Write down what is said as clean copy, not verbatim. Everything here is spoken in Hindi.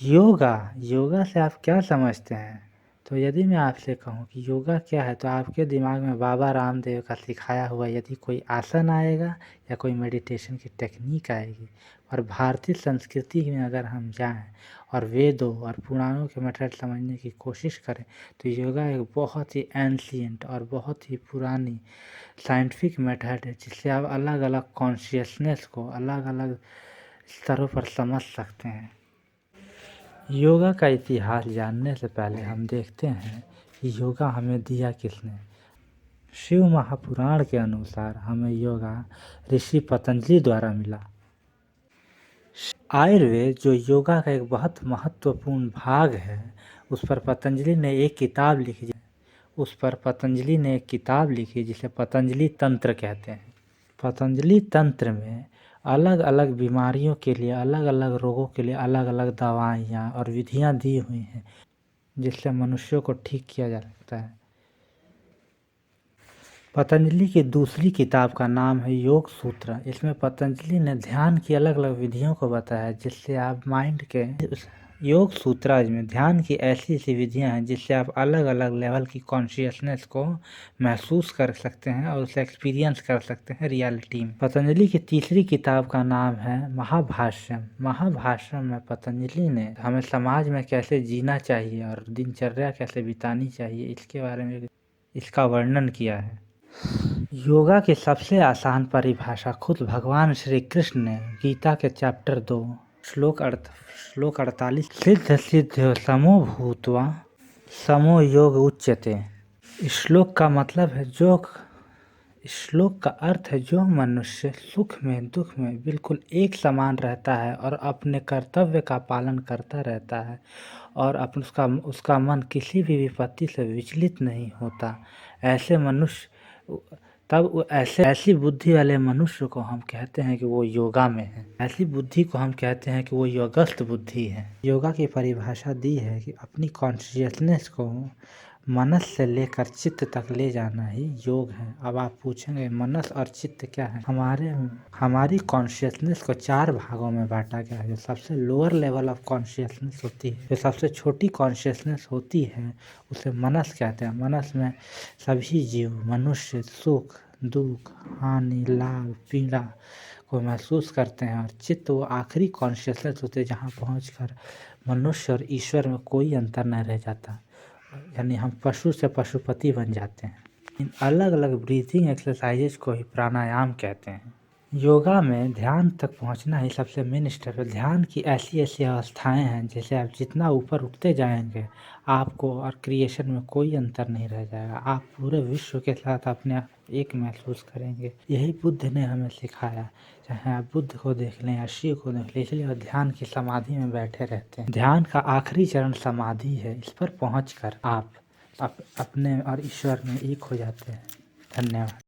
योगा योगा से आप क्या समझते हैं? तो यदि मैं आपसे कहूँ कि योगा क्या है, तो आपके दिमाग में बाबा रामदेव का सिखाया हुआ यदि कोई आसन आएगा या कोई मेडिटेशन की टेक्निक आएगी। और भारतीय संस्कृति में अगर हम जाएं और वेदों और पुराणों के मेथड समझने की कोशिश करें, तो योगा एक बहुत ही एंशिएंट और बहुत ही पुरानी साइंटिफिक मेथड है, जिससे आप अलग अलग कॉन्शियसनेस को अलग अलग स्तरों पर समझ सकते हैं। योगा का इतिहास जानने से पहले हम देखते हैं कि योगा हमें दिया किसने। शिव महापुराण के अनुसार हमें योगा ऋषि पतंजलि द्वारा मिला। आयुर्वेद जो योगा का एक बहुत महत्वपूर्ण भाग है, उस पर पतंजलि ने एक किताब लिखी जिसे पतंजलि तंत्र कहते हैं। पतंजलि तंत्र में अलग अलग बीमारियों के लिए, अलग अलग रोगों के लिए अलग अलग दवाइयाँ और विधियाँ दी हुई हैं, जिससे मनुष्यों को ठीक किया जा सकता है। पतंजलि की दूसरी किताब का नाम है योग सूत्र। इसमें पतंजलि ने ध्यान की अलग अलग विधियों को बताया, जिससे आप माइंड के योग सूत्राज में ध्यान की ऐसी ऐसी विधियां हैं जिससे आप अलग अलग लेवल की कॉन्शियसनेस को महसूस कर सकते हैं और उसे एक्सपीरियंस कर सकते हैं रियलिटी में। पतंजलि की तीसरी किताब का नाम है महाभाष्यम। महाभाष्यम में पतंजलि ने हमें समाज में कैसे जीना चाहिए और दिनचर्या कैसे बितानी चाहिए, इसके बारे में इसका वर्णन किया है। योगा की सबसे आसान परिभाषा खुद भगवान श्री कृष्ण ने गीता के चैप्टर 2 श्लोक 48 सिद्ध सिद्ध समो भूत्वा समो योग उच्यते। इस श्लोक का मतलब है इस श्लोक का अर्थ है जो मनुष्य सुख में दुख में बिल्कुल एक समान रहता है और अपने कर्तव्य का पालन करता रहता है और उसका मन किसी भी विपत्ति से विचलित नहीं होता, ऐसे मनुष्य ऐसी बुद्धि वाले मनुष्य को हम कहते हैं कि वो योगा में है। ऐसी बुद्धि को हम कहते हैं कि वो योगस्थ बुद्धि है। योगा की परिभाषा दी है कि अपनी कॉन्शियसनेस को मनस से लेकर चित्त तक ले जाना ही योग है। अब आप पूछेंगे मनस और चित्त क्या है? हमारी कॉन्शियसनेस को 4 भागों में बांटा गया है। जो सबसे लोअर लेवल ऑफ कॉन्शियसनेस होती है, जो सबसे छोटी कॉन्शियसनेस होती है, उसे मनस कहते हैं। मनस में सभी जीव, मनुष्य सुख दुख हानि लाभ पीड़ा को महसूस करते हैं। और चित्त वो आखिरी कॉन्शियसनेस होते हैं जहाँ पहुँचकर मनुष्य और ईश्वर में कोई अंतर नहीं रह जाता, यानी हम पशु से पशुपति बन जाते हैं। इन अलग अलग ब्रीथिंग एक्सरसाइजेज को ही प्राणायाम कहते हैं। योगा में ध्यान तक पहुंचना ही सबसे मेन स्टेप है। ध्यान की ऐसी ऐसी अवस्थाएं हैं जैसे आप जितना ऊपर उठते जाएंगे आपको और क्रिएशन में कोई अंतर नहीं रह जाएगा। आप पूरे विश्व के साथ अपने आप एक महसूस करेंगे। यही बुद्ध ने हमें सिखाया। चाहे आप बुद्ध को देख लें या शिव को देख लें, इसलिए ध्यान की समाधि में बैठे रहते हैं। ध्यान का आखिरी चरण समाधि है। इस पर पहुँच कर आप अपने और ईश्वर में एक हो जाते हैं। धन्यवाद।